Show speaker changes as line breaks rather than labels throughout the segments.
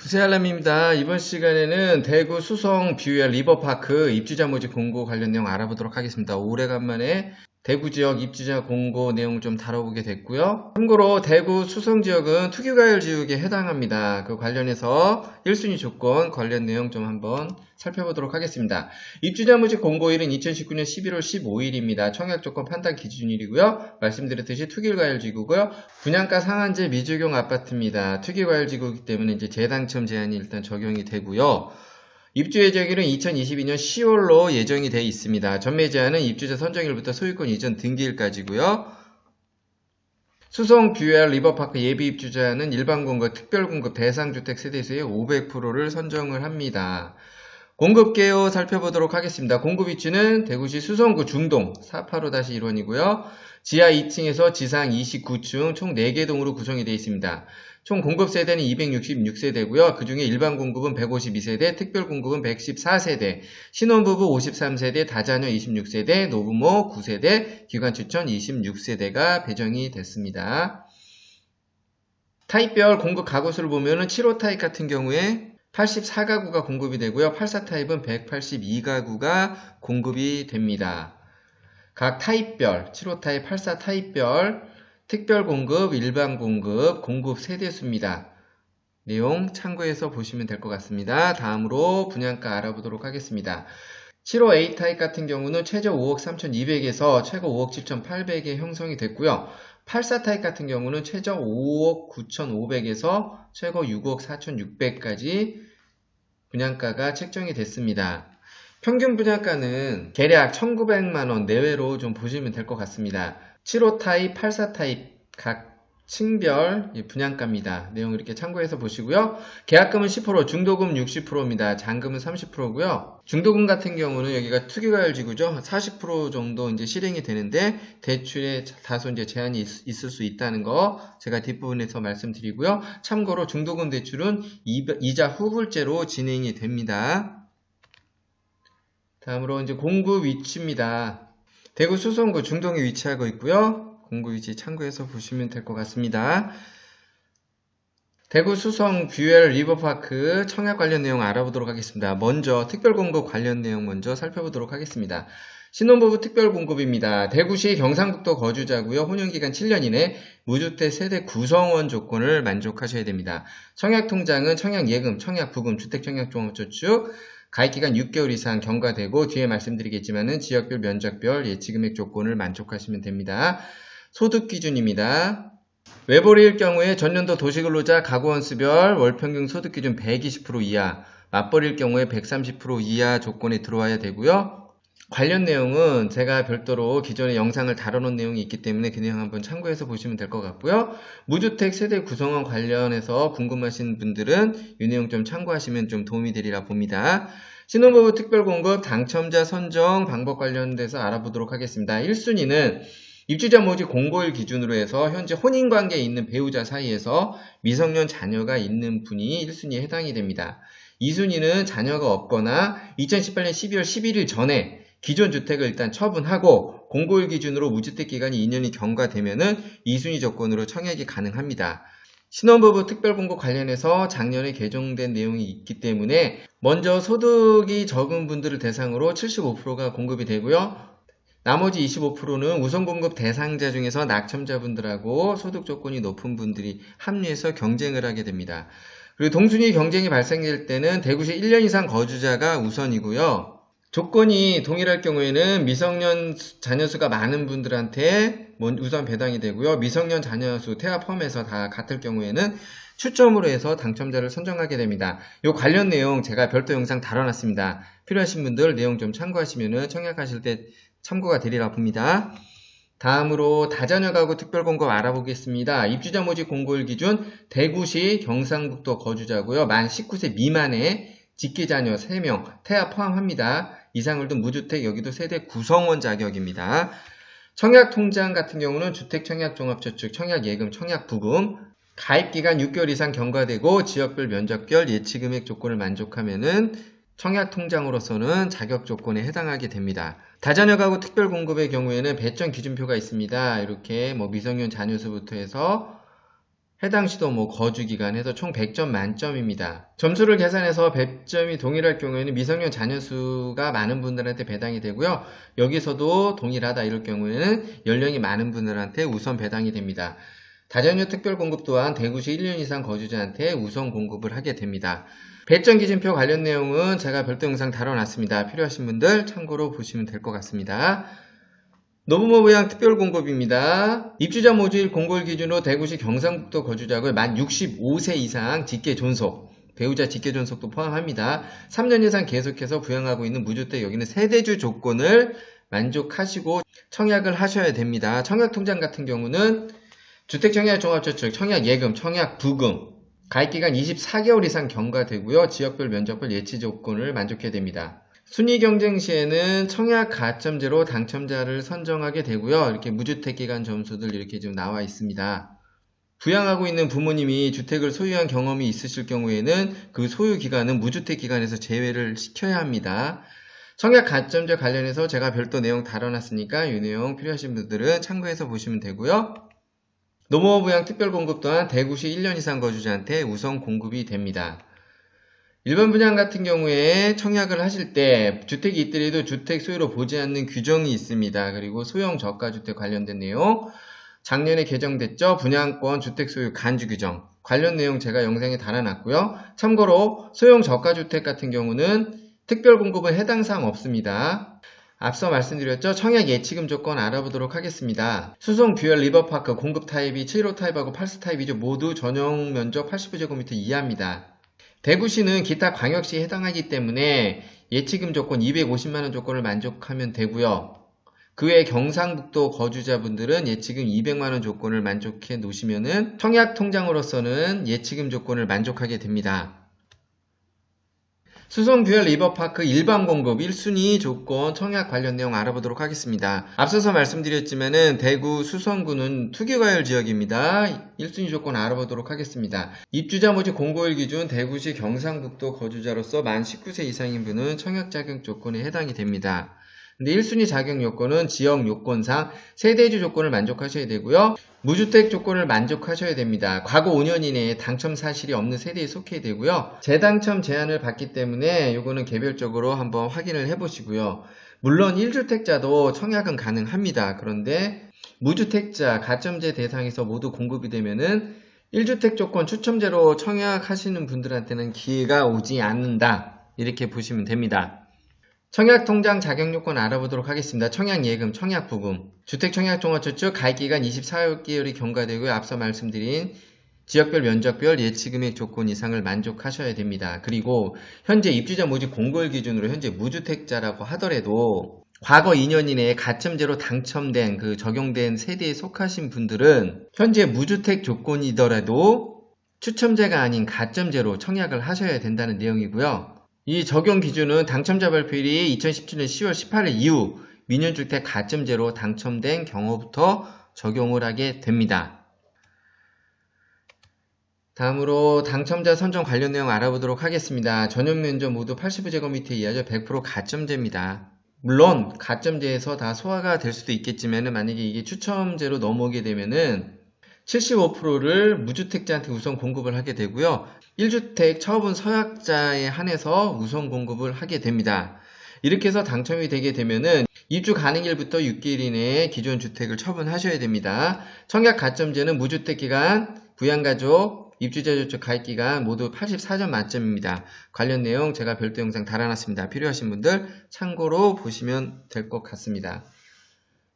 부세알람입니다. 이번 시간에는 대구 수성 뷰웰 리버파크 입주자 모집 공고 관련 내용 알아보도록 하겠습니다. 오래간만에 대구 지역 입주자 공고 내용을 좀 다뤄보게 됐고요. 참고로 대구 수성 지역은 투기과열 지역에 해당합니다. 그 관련해서 1순위 조건 관련 내용 좀 한번 살펴보도록 하겠습니다. 입주자 모집 공고일은 2019년 11월 15일입니다. 청약 조건 판단 기준일이고요. 말씀드렸듯이 투기과열 지구고요. 분양가 상한제 미적용 아파트입니다. 투기과열 지구이기 때문에 이제 재당첨 제한이 일단 적용이 되고요. 입주 예정일은 2022년 10월로 예정이 되어 있습니다. 전매 제한은 입주자 선정일부터 소유권 이전 등기일까지고요. 수성 뷰웰 리버파크 예비 입주자는 일반 공급, 특별 공급 대상주택 세대수의 500%를 선정을 합니다. 공급 개요 살펴보도록 하겠습니다. 공급 위치는 대구시 수성구 중동 485-1원이고요. 지하 2층에서 지상 29층 총 4개 동으로 구성이 되어 있습니다. 총 공급 세대는 266세대고요. 그 중에 일반 공급은 152세대, 특별 공급은 114세대, 신혼부부 53세대, 다자녀 26세대, 노부모 9세대, 기관 추천 26세대가 배정이 됐습니다. 타입별 공급 가구수를 보면은 7호 타입 같은 경우에 84가구가 공급이 되고요. 84 타입은 182가구가 공급이 됩니다. 각 타입별, 7호 타입, 84 타입별 특별 공급, 일반 공급, 공급 세대수입니다. 내용 참고해서 보시면 될 것 같습니다. 다음으로 분양가 알아보도록 하겠습니다. 7호 A 타입 같은 경우는 최저 5억 3,200에서 최고 5억 7,800에 형성이 됐고요. 84 타입 같은 경우는 최저 5억 9,500에서 최고 6억 4,600까지 분양가가 책정이 됐습니다. 평균 분양가는 계략 1,900만원 내외로 좀 보시면 될 것 같습니다. 7호 타입, 84 타입 각 층별 분양가입니다. 내용 이렇게 참고해서 보시고요. 계약금은 10%, 중도금 60%입니다. 잔금은 30%고요. 중도금 같은 경우는 여기가 투기과열 지구죠. 40% 정도 이제 실행이 되는데 대출에 다소 이제 제한이 있을 수 있다는 거 제가 뒷부분에서 말씀드리고요. 참고로 중도금 대출은 이자 후불제로 진행이 됩니다. 다음으로 이제 공급 위치입니다. 대구 수성구 중동에 위치하고 있고요. 공급 위치 참고해서 보시면 될 것 같습니다. 대구 수성 뷰웰 리버파크 청약 관련 내용 알아보도록 하겠습니다. 먼저 특별공급 관련 내용 먼저 살펴보도록 하겠습니다. 신혼부부 특별공급입니다. 대구시 경상북도 거주자고요. 혼용기간 7년 이내 무주택 세대 구성원 조건을 만족하셔야 됩니다. 청약통장은 청약예금, 청약부금, 주택청약종합저축 가입기간 6개월 이상 경과되고 뒤에 말씀드리겠지만은 지역별 면적별 예치금액 조건을 만족하시면 됩니다. 소득기준입니다. 외벌이일 경우에 전년도 도시근로자 가구원수별 월평균 소득기준 120% 이하, 맞벌이일 경우에 130% 이하 조건에 들어와야 되고요. 관련 내용은 제가 별도로 기존에 영상을 다뤄놓은 내용이 있기 때문에 그 내용 한번 참고해서 보시면 될 것 같고요. 무주택 세대 구성원 관련해서 궁금하신 분들은 이 내용 좀 참고하시면 좀 도움이 되리라 봅니다. 신혼부부 특별공급 당첨자 선정 방법 관련돼서 알아보도록 하겠습니다. 1순위는 입주자 모집 공고일 기준으로 해서 현재 혼인관계에 있는 배우자 사이에서 미성년 자녀가 있는 분이 1순위에 해당이 됩니다. 2순위는 자녀가 없거나 2018년 12월 11일 전에 기존 주택을 일단 처분하고 공고일 기준으로 무주택 기간이 2년이 경과되면은 2순위 조건으로 청약이 가능합니다. 신혼부부 특별공급 관련해서 작년에 개정된 내용이 있기 때문에 먼저 소득이 적은 분들을 대상으로 75%가 공급이 되고요. 나머지 25%는 우선공급 대상자 중에서 낙첨자분들하고 소득 조건이 높은 분들이 합류해서 경쟁을 하게 됩니다. 그리고 동순위 경쟁이 발생될 때는 대구시 1년 이상 거주자가 우선이고요. 조건이 동일할 경우에는 미성년 자녀수가 많은 분들한테 우선 배당이 되고요. 미성년 자녀수 태아 포함해서 다 같을 경우에는 추첨으로 해서 당첨자를 선정하게 됩니다. 이 관련 내용 제가 별도 영상 다뤄놨습니다. 필요하신 분들 내용 좀 참고하시면 청약하실 때 참고가 되리라 봅니다. 다음으로 다자녀 가구 특별공급 알아보겠습니다. 입주자 모집 공고일 기준 대구시 경상북도 거주자고요. 만 19세 미만의 직계자녀 3명 태아 포함합니다. 이상을 둔 무주택 여기도 세대 구성원 자격입니다. 청약통장 같은 경우는 주택청약종합저축, 청약예금, 청약부금 가입기간 6개월 이상 경과되고 지역별 면적별 예치금액 조건을 만족하면은 청약통장으로서는 자격 조건에 해당하게 됩니다. 다자녀 가구 특별공급의 경우에는 배정 기준표가 있습니다. 이렇게 미성년 자녀수부터 해서 해당 시도 거주 기간 해서 총 100점 만점입니다. 점수를 계산해서 100점이 동일할 경우에는 미성년 자녀 수가 많은 분들한테 배당이 되고요. 여기서도 동일하다 이럴 경우에는 연령이 많은 분들한테 우선 배당이 됩니다. 다자녀 특별 공급 또한 대구시 1년 이상 거주자한테 우선 공급을 하게 됩니다. 배점 기준표 관련 내용은 제가 별도 영상 다뤄놨습니다. 필요하신 분들 참고로 보시면 될 것 같습니다. 노부모부양 특별공급입니다. 입주자 모집 공고일 기준으로 대구시 경상북도 거주자고요. 만 65세 이상 직계존속, 배우자 직계존속도 포함합니다. 3년 이상 계속해서 부양하고 있는 무주택 여기는 세대주 조건을 만족하시고 청약을 하셔야 됩니다. 청약통장 같은 경우는 주택청약종합저축, 청약예금, 청약부금, 가입기간 24개월 이상 경과되고요. 지역별 면적별 예치 조건을 만족해야 됩니다. 순위 경쟁 시에는 청약 가점제로 당첨자를 선정하게 되고요. 이렇게 무주택 기간 점수들 이렇게 좀 나와 있습니다. 부양하고 있는 부모님이 주택을 소유한 경험이 있으실 경우에는 그 소유 기간은 무주택 기간에서 제외를 시켜야 합니다. 청약 가점제 관련해서 제가 별도 내용 다뤄놨으니까 이 내용 필요하신 분들은 참고해서 보시면 되고요. 노부모 부양 특별공급 또한 대구시 1년 이상 거주자한테 우선 공급이 됩니다. 일반 분양 같은 경우에 청약을 하실 때 주택이 있더라도 주택 소유로 보지 않는 규정이 있습니다. 그리고 소형 저가주택 관련된 내용 작년에 개정됐죠. 분양권 주택 소유 간주 규정 관련 내용 제가 영상에 달아놨고요. 참고로 소형 저가주택 같은 경우는 특별 공급은 해당 사항 없습니다. 앞서 말씀드렸죠. 청약 예치금 조건 알아보도록 하겠습니다. 수송 듀얼 리버파크 공급 타입이 7호 타입하고 8수 타입이죠. 모두 전용 면적 80제곱미터 이하입니다. 대구시는 기타 광역시에 해당하기 때문에 예치금 조건 250만원 조건을 만족하면 되고요. 그 외 경상북도 거주자분들은 예치금 200만원 조건을 만족해 놓으시면은 청약통장으로서는 예치금 조건을 만족하게 됩니다. 수성 듀얼 리버파크 일반 공급 1순위 조건 청약 관련 내용 알아보도록 하겠습니다. 앞서서 말씀드렸지만은 대구 수성구는 투기과열 지역입니다. 1순위 조건 알아보도록 하겠습니다. 입주자 모집 공고일 기준 대구시 경상북도 거주자로서 만 19세 이상인 분은 청약 자격 조건에 해당이 됩니다. 근데 1순위 자격 요건은 지역 요건상 세대주 조건을 만족하셔야 되고요. 무주택 조건을 만족하셔야 됩니다. 과거 5년 이내에 당첨 사실이 없는 세대에 속해야 되고요. 재당첨 제한을 받기 때문에 이거는 개별적으로 한번 확인을 해보시고요. 물론 1주택자도 청약은 가능합니다. 그런데 무주택자 가점제 대상에서 모두 공급이 되면은 1주택 조건 추첨제로 청약하시는 분들한테는 기회가 오지 않는다. 이렇게 보시면 됩니다. 청약통장 자격요건 알아보도록 하겠습니다. 청약예금, 청약부금, 주택청약종합저축 가입기간 24개월이 경과되고요. 앞서 말씀드린 지역별 면적별 예치금액 조건 이상을 만족하셔야 됩니다. 그리고 현재 입주자 모집 공고일 기준으로 현재 무주택자라고 하더라도 과거 2년 이내에 가점제로 당첨된 그 적용된 세대에 속하신 분들은 현재 무주택 조건이더라도 추첨제가 아닌 가점제로 청약을 하셔야 된다는 내용이고요. 이 적용 기준은 당첨자 발표일이 2017년 10월 18일 이후 민연주택 가점제로 당첨된 경우부터 적용을 하게 됩니다. 다음으로 당첨자 선정 관련 내용 알아보도록 하겠습니다. 전용 면적 모두 85제곱미터 이하죠. 100% 가점제입니다. 물론 가점제에서 다 소화가 될 수도 있겠지만 만약에 이게 추첨제로 넘어오게 되면은 75%를 무주택자한테 우선 공급을 하게 되고요. 1주택 처분 서약자에 한해서 우선 공급을 하게 됩니다. 이렇게 해서 당첨이 되게 되면은 입주 가능일부터 6개월 이내에 기존 주택을 처분하셔야 됩니다. 청약 가점제는 무주택 기간, 부양가족, 입주자 저축 가입기간 모두 84점 만점입니다. 관련 내용 제가 별도 영상 달아놨습니다. 필요하신 분들 참고로 보시면 될 것 같습니다.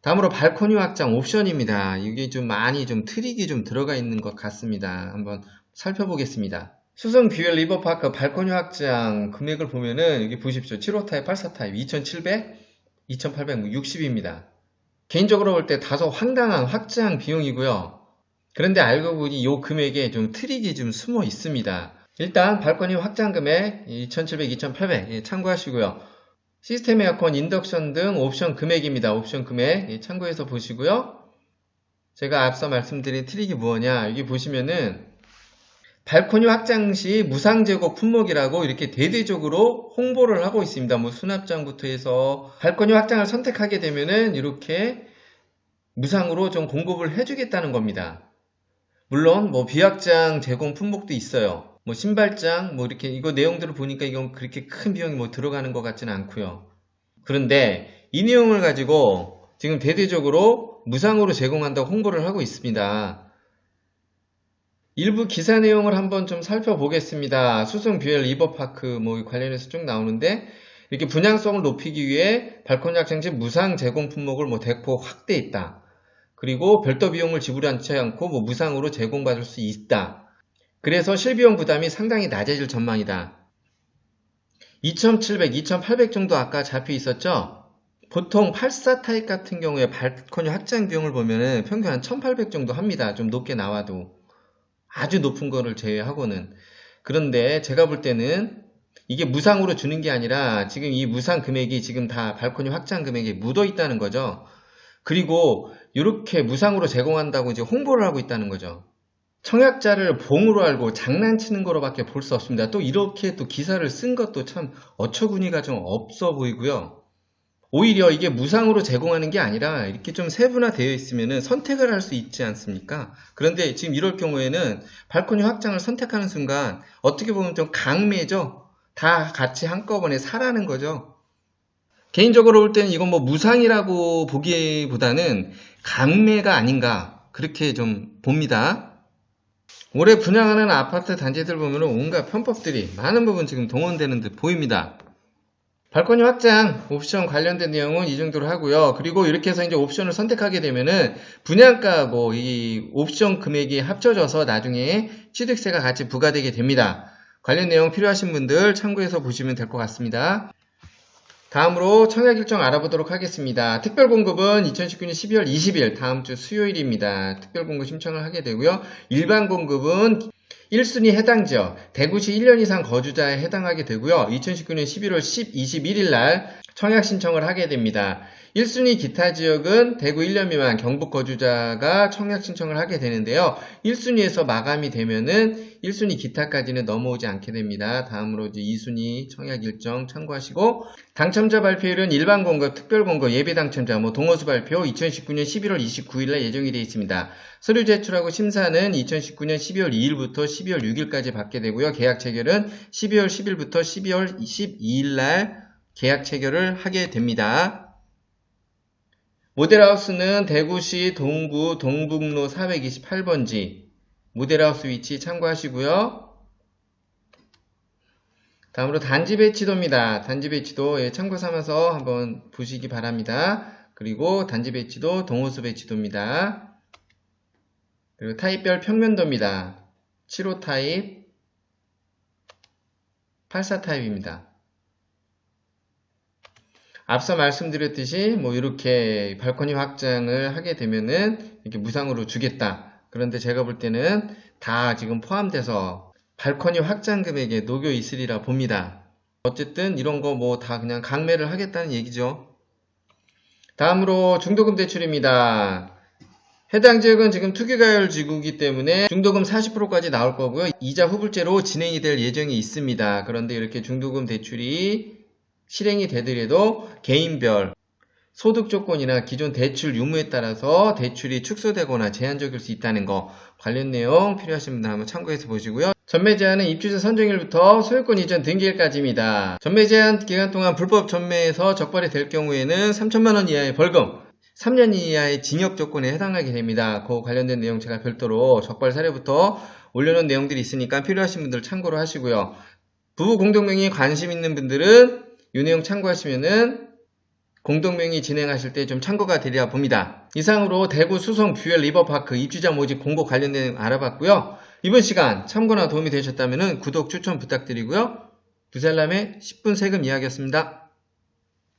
다음으로 발코니 확장 옵션입니다. 이게 좀 많이 트릭이 들어가 있는 것 같습니다. 한번 살펴보겠습니다. 수성 듀얼 리버파크 발코니 확장 금액을 보면은 여기 보십시오. 7호 타입, 8사 타입 2,700, 2,860입니다. 개인적으로 볼 때 다소 황당한 확장 비용이고요. 그런데 알고 보니 이 금액에 좀 트릭이 숨어 있습니다. 일단 발코니 확장 금액 2,700, 2,800 참고하시고요. 시스템 에어컨, 인덕션 등 옵션 금액입니다. 옵션 금액 참고해서 보시고요. 제가 앞서 말씀드린 트릭이 뭐냐, 여기 보시면은 발코니 확장 시 무상제고 품목이라고 이렇게 대대적으로 홍보를 하고 있습니다. 수납장부터 해서 발코니 확장을 선택하게 되면은 이렇게 무상으로 좀 공급을 해주겠다는 겁니다. 물론 뭐 비확장 제공 품목도 있어요. 뭐 신발장 뭐 이렇게 이거 내용들을 보니까 이건 그렇게 큰 비용이 뭐 들어가는 것 같지는 않고요. 그런데 이 내용을 가지고 지금 대대적으로 무상으로 제공한다고 홍보를 하고 있습니다. 일부 기사 내용을 한번 좀 살펴보겠습니다. 수성 뷰엘 리버파크 뭐 관련해서 쭉 나오는데 이렇게 분양성을 높이기 위해 발코니 확장시 무상 제공 품목을 뭐 대폭 확대했다. 그리고 별도 비용을 지불하지 않고 뭐 무상으로 제공받을 수 있다. 그래서 실비용 부담이 상당히 낮아질 전망이다. 2,700, 2,800 정도 아까 잡혀 있었죠? 보통 84 타입 같은 경우에 발코니 확장 비용을 보면은 평균 한 1,800 정도 합니다. 좀 높게 나와도. 아주 높은 거를 제외하고는. 그런데 제가 볼 때는 이게 무상으로 주는 게 아니라 지금 이 무상 금액이 지금 다 발코니 확장 금액에 묻어 있다는 거죠. 그리고 이렇게 무상으로 제공한다고 이제 홍보를 하고 있다는 거죠. 청약자를 봉으로 알고 장난치는 거로밖에 볼 수 없습니다. 또 이렇게 또 기사를 쓴 것도 참 어처구니가 좀 없어 보이고요. 오히려 이게 무상으로 제공하는 게 아니라 이렇게 좀 세분화되어 있으면 선택을 할 수 있지 않습니까? 그런데 지금 이럴 경우에는 발코니 확장을 선택하는 순간 어떻게 보면 좀 강매죠? 다 같이 한꺼번에 사라는 거죠. 개인적으로 볼 때는 이건 뭐 무상이라고 보기보다는 강매가 아닌가 그렇게 좀 봅니다. 올해 분양하는 아파트 단지들 보면 온갖 편법들이 많은 부분 지금 동원되는 듯 보입니다. 발코니 확장 옵션 관련된 내용은 이 정도로 하고요. 그리고 이렇게 해서 이제 옵션을 선택하게 되면은 분양가하고 이 옵션 금액이 합쳐져서 나중에 취득세가 같이 부과되게 됩니다. 관련 내용 필요하신 분들 참고해서 보시면 될 것 같습니다. 다음으로 청약 일정 알아보도록 하겠습니다. 특별공급은 2019년 12월 20일 다음 주 수요일입니다. 특별공급 신청을 하게 되고요. 일반공급은 1순위 해당 지역, 대구시 1년 이상 거주자에 해당하게 되고요. 2019년 11월 21일 날 청약 신청을 하게 됩니다. 1순위 기타 지역은 대구 1년 미만 경북 거주자가 청약 신청을 하게 되는데요. 1순위에서 마감이 되면은 1순위 기타까지는 넘어오지 않게 됩니다. 다음으로 이제 2순위 청약 일정 참고하시고 당첨자 발표일은 일반 공급, 특별 공급, 예비 당첨자, 동호수 발표 2019년 11월 29일 날 예정이 되어 있습니다. 서류 제출하고 심사는 2019년 12월 2일부터 12월 6일까지 받게 되고요. 계약 체결은 12월 10일부터 12월 12일 날 계약 체결을 하게 됩니다. 모델하우스는 대구시 동구 동북로 428번지 모델하우스 위치 참고하시고요. 다음으로 단지 배치도입니다. 단지 배치도 참고 삼아서 한번 보시기 바랍니다. 그리고 단지 배치도 동호수 배치도입니다. 그리고 타입별 평면도입니다. 7호 타입, 84 타입입니다. 앞서 말씀드렸듯이 이렇게 발코니 확장을 하게 되면은 이렇게 무상으로 주겠다. 그런데 제가 볼 때는 다 지금 포함돼서 발코니 확장 금액에 녹여 있으리라 봅니다. 어쨌든 이런 거 다 그냥 강매를 하겠다는 얘기죠. 다음으로 중도금 대출입니다. 해당 지역은 지금 투기가율 지구이기 때문에 중도금 40%까지 나올 거고요. 이자 후불제로 진행이 될 예정이 있습니다. 그런데 이렇게 중도금 대출이 실행이 되더라도 개인별 소득 조건이나 기존 대출 유무에 따라서 대출이 축소되거나 제한적일 수 있다는 거 관련 내용 필요하신 분들 한번 참고해서 보시고요. 전매 제한은 입주자 선정일부터 소유권 이전 등기일까지입니다. 전매 제한 기간 동안 불법 전매에서 적발이 될 경우에는 3천만원 이하의 벌금, 3년 이하의 징역 조건에 해당하게 됩니다. 그 관련된 내용 제가 별도로 적발 사례부터 올려놓은 내용들이 있으니까 필요하신 분들 참고로 하시고요. 부부 공동명의에 관심 있는 분들은 이 내용 참고하시면은 공동명의 진행하실 때 좀 참고가 되리라 봅니다. 이상으로 대구 수성 뷰엘 리버파크 입주자 모집 공고 관련된 내용 알아봤고요. 이번 시간 참고나 도움이 되셨다면 구독 추천 부탁드리고요. 부살람의 10분 세금 이야기였습니다.